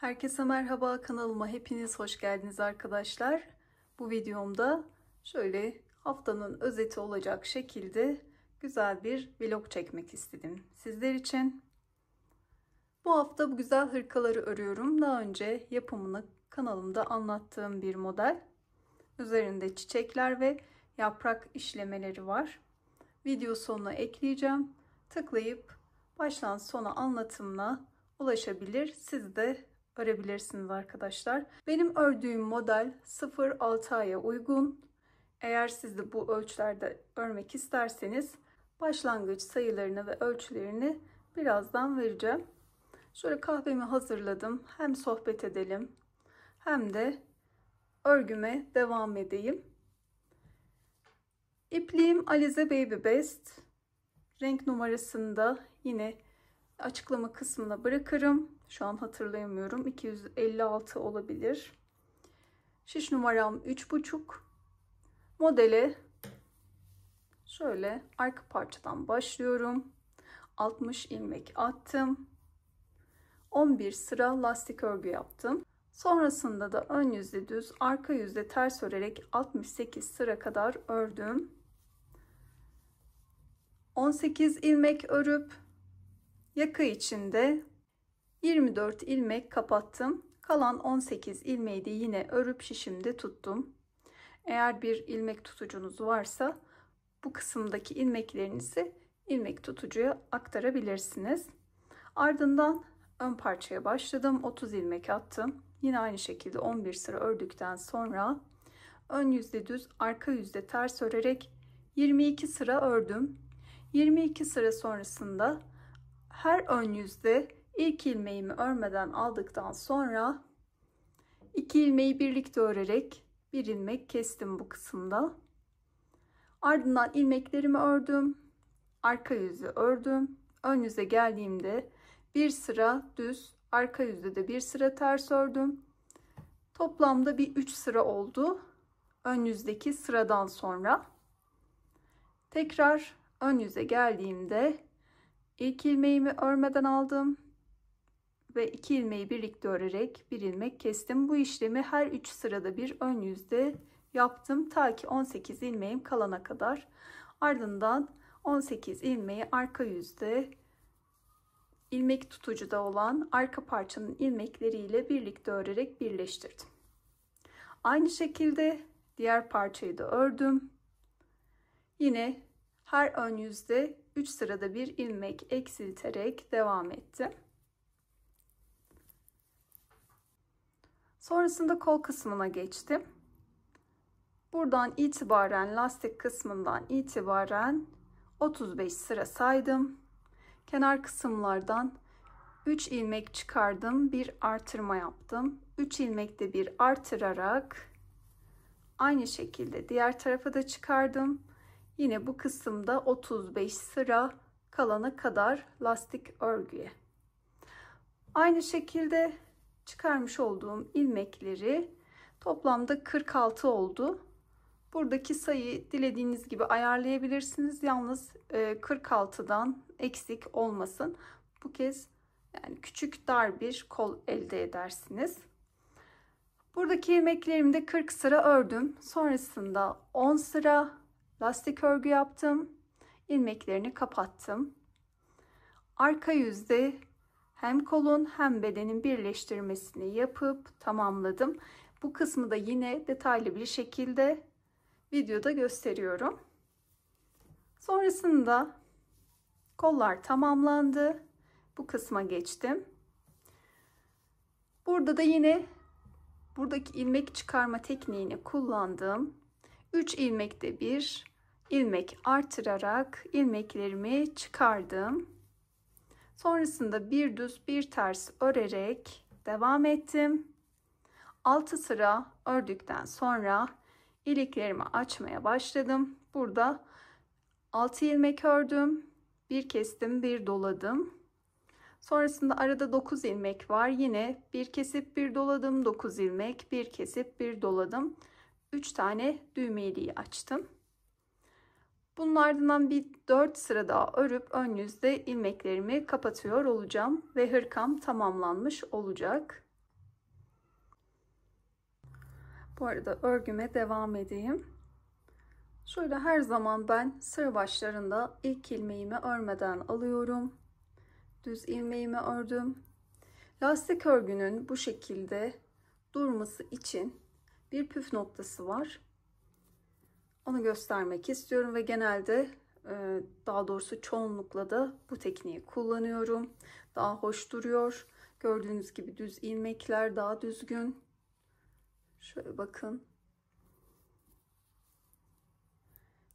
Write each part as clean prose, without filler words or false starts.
Herkese merhaba, kanalıma hepiniz hoş geldiniz arkadaşlar. Bu videomda şöyle haftanın özeti olacak şekilde güzel bir vlog çekmek istedim sizler için. Bu hafta bu güzel hırkaları örüyorum. Daha önce yapımını kanalımda anlattığım bir model. Üzerinde çiçekler ve yaprak işlemeleri var. Video sonuna ekleyeceğim. Tıklayıp baştan sona anlatımına ulaşabilir. Siz de örebilirsiniz arkadaşlar. Benim ördüğüm model 0-6 aya uygun. Eğer siz de bu ölçülerde örmek isterseniz başlangıç sayılarını ve ölçülerini birazdan vereceğim. Şöyle kahvemi hazırladım. Hem sohbet edelim hem de örgüme devam edeyim. İpliğim Alize Baby Best. Renk numarasını da yine açıklama kısmına bırakırım. Şu an hatırlayamıyorum. 256 olabilir. Şiş numaram 3,5. Modele şöyle arka parçadan başlıyorum. 60 ilmek attım. 11 sıra lastik örgü yaptım. Sonrasında da ön yüzde düz, arka yüzde ters örerek 68 sıra kadar ördüm. 18 ilmek örüp yaka içinde 24 ilmek kapattım. Kalan 18 ilmeği de yine örüp şişimde tuttum. Eğer bir ilmek tutucunuz varsa bu kısımdaki ilmeklerinizi ilmek tutucuya aktarabilirsiniz. Ardından ön parçaya başladım. 30 ilmek attım. Yine aynı şekilde 11 sıra ördükten sonra ön yüzde düz, arka yüzde ters örerek 22 sıra ördüm. 22 sıra sonrasında her ön yüzde ilk ilmeğimi örmeden aldıktan sonra 2 ilmeği birlikte örerek bir ilmek kestim bu kısımda. Ardından ilmeklerimi ördüm. Arka yüzü ördüm. Ön yüze geldiğimde bir sıra düz, arka yüzde de bir sıra ters ördüm. Toplamda bir 3 sıra oldu. Ön yüzdeki sıradan sonra. Tekrar ön yüze geldiğimde ilk ilmeğimi örmeden aldım ve 2 ilmeği birlikte örerek bir ilmek kestim. Bu işlemi her 3 sırada bir ön yüzde yaptım ta ki 18 ilmeğim kalana kadar. Ardından 18 ilmeği arka yüzde ilmek tutucuda olan arka parçanın ilmekleriyle birlikte örerek birleştirdim. Aynı şekilde diğer parçayı da ördüm. Yine her ön yüzde 3 sırada bir ilmek eksilterek devam ettim. Sonrasında kol kısmına geçtim. Buradan itibaren lastik kısmından itibaren 35 sıra saydım. Kenar kısımlardan 3 ilmek çıkardım. Bir artırma yaptım. 3 ilmekte bir artırarak aynı şekilde diğer tarafa da çıkardım. Yine bu kısımda 35 sıra kalana kadar lastik örgüye. Aynı şekilde çıkarmış olduğum ilmekleri toplamda 46 oldu. Buradaki sayıyı dilediğiniz gibi ayarlayabilirsiniz. Yalnız 46'dan eksik olmasın. Bu kez yani küçük dar bir kol elde edersiniz. Buradaki ilmeklerimde 40 sıra ördüm. Sonrasında 10 sıra lastik örgü yaptım. İlmeklerini kapattım. Arka yüzde hem kolun hem bedenin birleştirmesini yapıp tamamladım. Bu kısmı da yine detaylı bir şekilde videoda gösteriyorum. Sonrasında kollar tamamlandı. Bu kısma geçtim. Burada da yine buradaki ilmek çıkarma tekniğini kullandım. 3 ilmekte bir ilmek artırarak ilmeklerimi çıkardım. Sonrasında bir düz bir ters örerek devam ettim. 6 sıra ördükten sonra iliklerimi açmaya başladım. Burada 6 ilmek ördüm. Bir kestim, bir doladım. Sonrasında arada 9 ilmek var. Yine bir kesip bir doladım. 9 ilmek, bir kesip bir doladım. 3 tane düğme iliği açtım. Bunun ardından bir 4 sıra daha örüp ön yüzde ilmeklerimi kapatıyor olacağım ve hırkam tamamlanmış olacak. Bu arada örgüme devam edeyim. Şöyle her zaman ben sıra başlarında ilk ilmeğimi örmeden alıyorum. Düz ilmeğimi ördüm. Lastik örgünün bu şekilde durması için bir püf noktası var. Onu göstermek istiyorum ve genelde daha doğrusu çoğunlukla da bu tekniği kullanıyorum. Daha hoş duruyor. Gördüğünüz gibi düz ilmekler daha düzgün. Şöyle bakın.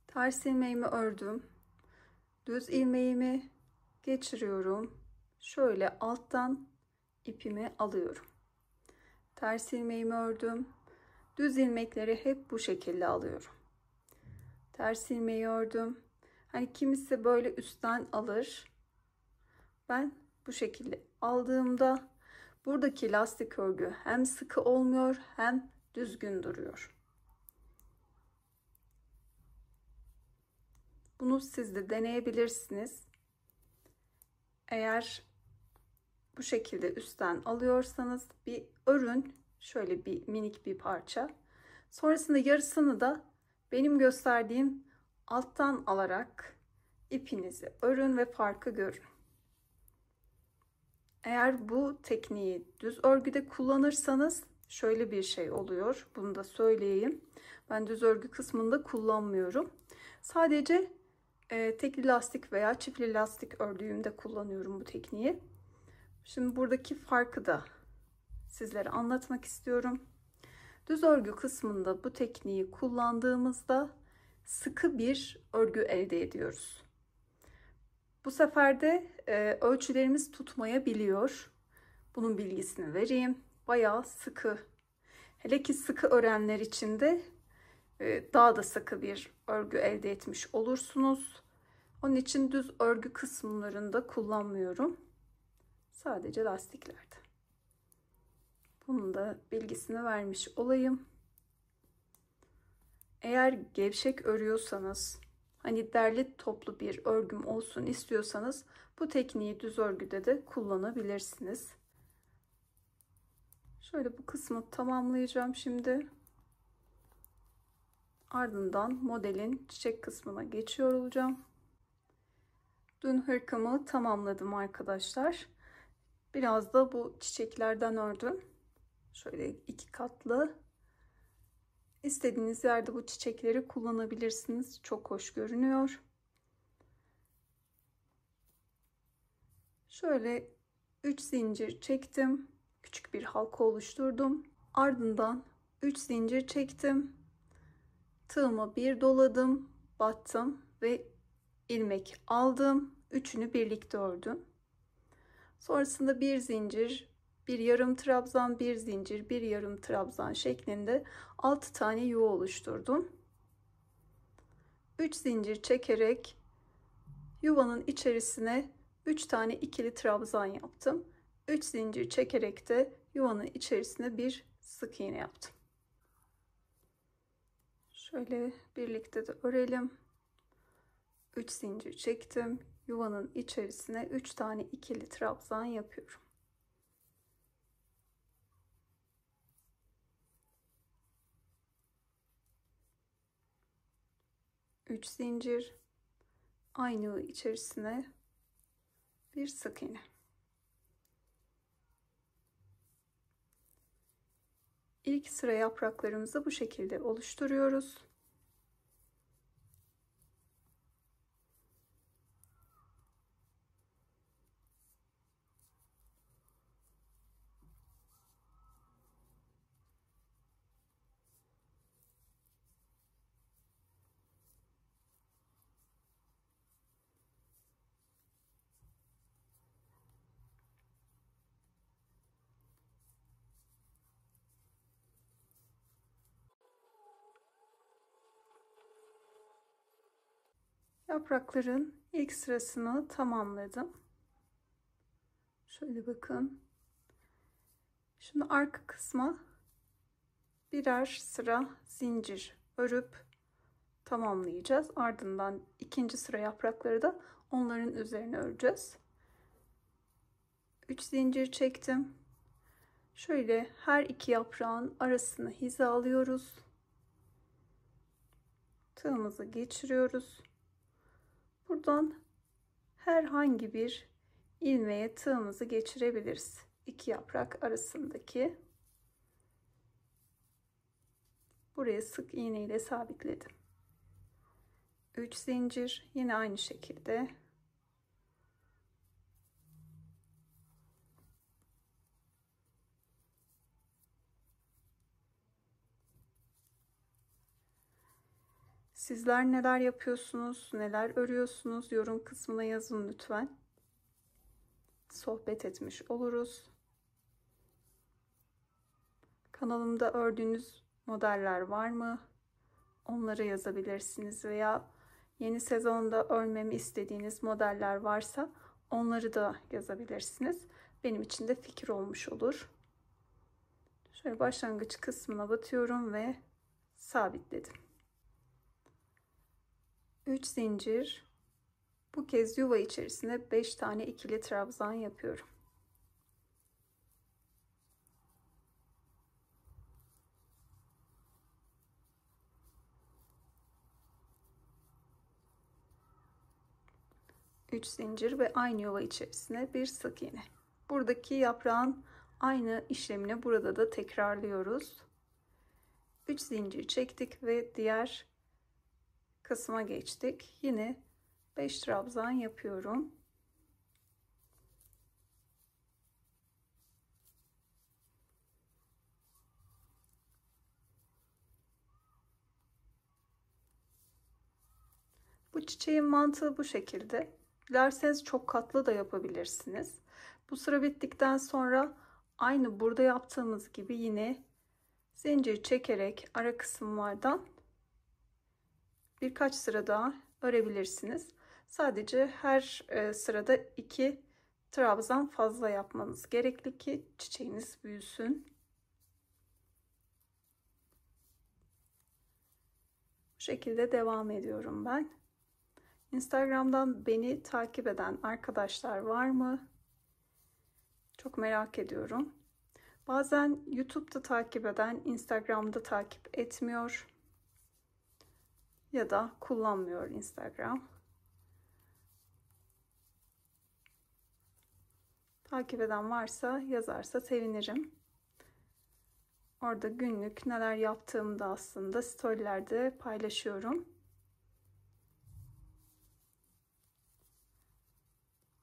Ters ilmeğimi ördüm. Düz ilmeğimi geçiriyorum. Şöyle alttan ipimi alıyorum. Ters ilmeğimi ördüm. Düz ilmekleri hep bu şekilde alıyorum. Ters ilmeği ördüm. Hani kimisi böyle üstten alır. Ben bu şekilde aldığımda buradaki lastik örgü hem sıkı olmuyor hem düzgün duruyor. Bunu siz de deneyebilirsiniz. Eğer bu şekilde üstten alıyorsanız bir örün, şöyle bir minik bir parça. Sonrasında yarısını da benim gösterdiğim alttan alarak ipinizi örün ve farkı görün. Eğer bu tekniği düz örgüde kullanırsanız şöyle bir şey oluyor. Bunu da söyleyeyim. Ben düz örgü kısmında kullanmıyorum. Sadece tekli lastik veya çiftli lastik ördüğümde kullanıyorum bu tekniği. Şimdi buradaki farkı da sizlere anlatmak istiyorum. Düz örgü kısmında bu tekniği kullandığımızda sıkı bir örgü elde ediyoruz. Bu sefer de ölçülerimiz tutmayabiliyor. Bunun bilgisini vereyim. Bayağı sıkı. Hele ki sıkı örenler için de daha da sıkı bir örgü elde etmiş olursunuz. Onun için düz örgü kısımlarında kullanmıyorum. Sadece lastiklerde. Bunun da bilgisini vermiş olayım. Eğer gevşek örüyorsanız, hani derli toplu bir örgüm olsun istiyorsanız bu tekniği düz örgüde de kullanabilirsiniz. Şöyle bu kısmı tamamlayacağım şimdi. Ardından modelin çiçek kısmına geçiyor olacağım. Dün hırkamı tamamladım arkadaşlar. Biraz da bu çiçeklerden ördüm. Şöyle 2 katlı. İstediğiniz yerde bu çiçekleri kullanabilirsiniz. Çok hoş görünüyor. Şöyle 3 zincir çektim. Küçük bir halka oluşturdum. Ardından 3 zincir çektim. Tığıma bir doladım, battım ve ilmek aldım. Üçünü birlikte ördüm. Sonrasında bir zincir, bir yarım trabzan, bir zincir, bir yarım trabzan şeklinde 6 tane yuva oluşturdum. 3 zincir çekerek yuvanın içerisine 3 tane ikili trabzan yaptım. 3 zincir çekerek de yuvanın içerisine bir sık iğne yaptım. Şöyle birlikte de örelim. 3 zincir çektim. Yuvanın içerisine 3 tane ikili trabzan yapıyorum. Üç zincir, aynı içerisine bir sık iğne. İlk sıra yapraklarımızı bu şekilde oluşturuyoruz. Yaprakların ilk sırasını tamamladım. Şöyle bakın. Şimdi arka kısma birer sıra zincir örüp tamamlayacağız. Ardından ikinci sıra yaprakları da onların üzerine öreceğiz. 3 zincir çektim. Şöyle her iki yaprağın arasını hizalıyoruz. Tığımızı geçiriyoruz. Buradan herhangi bir ilmeğe tığımızı geçirebiliriz. İki yaprak arasındaki. Buraya sık iğne ile sabitledim. 3 zincir, yine aynı şekilde. Sizler neler yapıyorsunuz, neler örüyorsunuz? Yorum kısmına yazın lütfen. Sohbet etmiş oluruz. Kanalımda ördüğünüz modeller var mı? Onları yazabilirsiniz veya yeni sezonda örmemi istediğiniz modeller varsa onları da yazabilirsiniz. Benim için de fikir olmuş olur. Şöyle başlangıç kısmına batıyorum ve sabitledim. 3 zincir. Bu kez yuva içerisine 5 tane ikili trabzan yapıyorum. Üç zincir ve aynı yuva içerisine bir sık iğne. Buradaki yaprağın aynı işlemini burada da tekrarlıyoruz. 3 zincir çektik ve diğer kısma geçtik. Yine 5 trabzan yapıyorum. Bu çiçeğin mantığı bu şekilde. Dilerseniz çok katlı da yapabilirsiniz. Bu sıra bittikten sonra aynı burada yaptığımız gibi yine zincir çekerek ara kısımlardan birkaç sıra daha örebilirsiniz. Sadece her sırada 2 trabzan fazla yapmanız gerekli ki çiçeğiniz büyüsün. Bu şekilde devam ediyorum ben. Instagram'dan beni takip eden arkadaşlar var mı? Çok merak ediyorum. Bazen YouTube'da takip eden, Instagram'da takip etmiyor ya da kullanmıyor Instagram. Takip eden varsa yazarsa sevinirim. Orada günlük neler yaptığımı da aslında storylerde paylaşıyorum.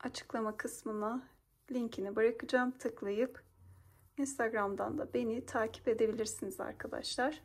Açıklama kısmına linkini bırakacağım. Tıklayıp Instagram'dan da beni takip edebilirsiniz arkadaşlar.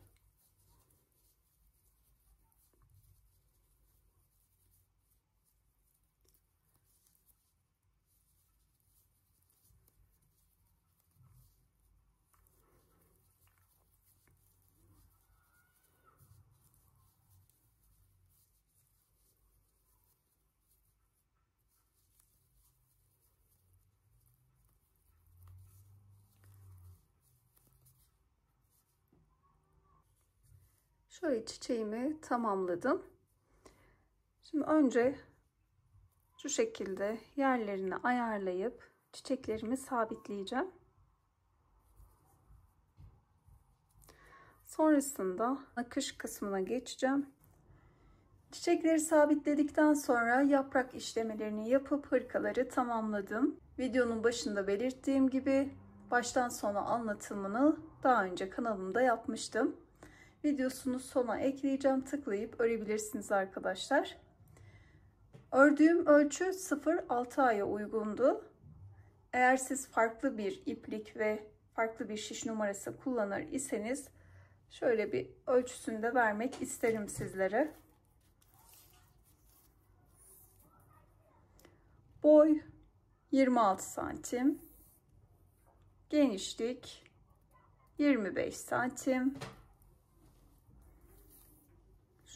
Şöyle çiçeğimi tamamladım. Şimdi önce şu şekilde yerlerini ayarlayıp çiçeklerimi sabitleyeceğim. Sonrasında nakış kısmına geçeceğim. Çiçekleri sabitledikten sonra yaprak işlemelerini yapıp hırkaları tamamladım. Videonun başında belirttiğim gibi baştan sona anlatımını daha önce kanalımda yapmıştım. Videosunu sona ekleyeceğim. Tıklayıp örebilirsiniz arkadaşlar. Ördüğüm ölçü 0-6 aya uygundu. Eğer siz farklı bir iplik ve farklı bir şiş numarası kullanır iseniz şöyle bir ölçüsünü de vermek isterim sizlere. Boy 26 santim. Genişlik 25 santim.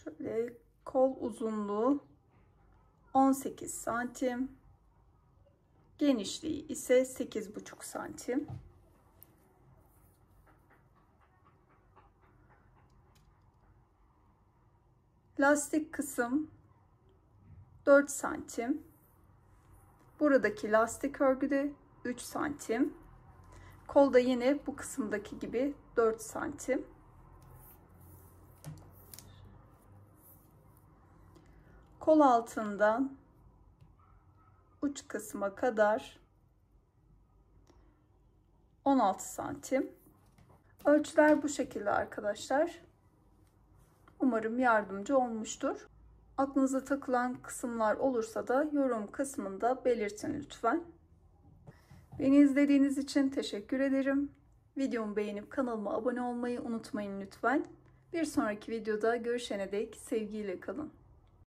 Şöyle kol uzunluğu 18 santim. Genişliği ise 8,5 santim. Lastik kısım 4 santim. Buradaki lastik örgü de 3 santim. Kolda yine bu kısımdaki gibi 4 santim. Kol altından uç kısma kadar 16 santim. Ölçüler bu şekilde arkadaşlar. Umarım yardımcı olmuştur. Aklınıza takılan kısımlar olursa da yorum kısmında belirtin lütfen. Beni izlediğiniz için teşekkür ederim. Videomu beğenip kanalıma abone olmayı unutmayın lütfen. Bir sonraki videoda görüşene dek sevgiyle kalın.